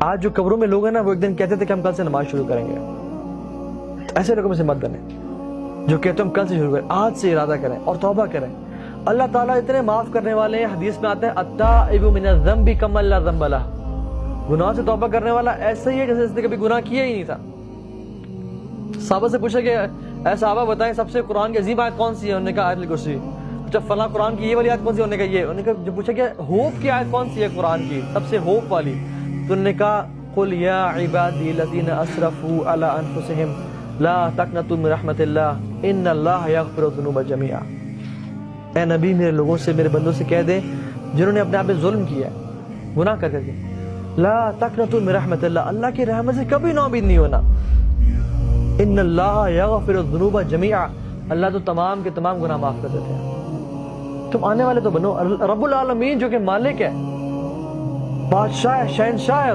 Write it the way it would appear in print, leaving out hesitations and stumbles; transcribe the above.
آج جو قبروں میں لوگ ہیں نا وہ ایک دن کہتے تھے کہ ہم کل سے نماز شروع کریں گے. ایسے لوگوں میں سے مت بنیں جو کہتے ہیں ہم کل سے شروع کریں. آج سے ارادہ کریں اور توبہ کریں. اللہ تعالیٰ اتنے معاف کرنے والے ہیں. حدیث میں آتا ہے التائب من الذنب کمن لا ذنب لہ. گناہ سے توبہ کرنے والا ایسا ہی ہے جیسے اس نے کبھی گناہ کیا ہی نہیں تھا. صحابہ سے پوچھا کہ اے صحابہ بتائیں سب سے قرآن کی عظیم آیت کون سی ہے؟ انہوں نے کہا آیت الکرسی. جب فلاں قرآن کی یہ والی آیت کون سی؟ انہوں نے کہا یہ. انہوں نے کہا جب پوچھا کہ ہوپ کی آیت کون سی ہے قرآن کی سب سے ہوپ والی؟ تو انہوں نے کہا قل یا عبادی الذین اسرفوا علی انفسہم لا تقنطوا من رحمت اللہ ان اللہ یغفر الذنوب جميعا. اے نبی میرے لوگوں سے میرے بندوں سے کہہ دیں جنہوں نے اپنے آپ پہ ظلم کیا ہے گناہ کر کے لا تقنطوا من رحمت اللہ اللہ کی رحمت سے کبھی نا امید نہیں ہونا. ان اللہ یغفر الذنوب جميعا اللہ تو تمام کے تمام گناہ معاف کر دیتے ہیں. تم آنے والے تو بنو. رب العالمین جو کہ مالک ہے بادشاہ ہے شہنشاہ ہے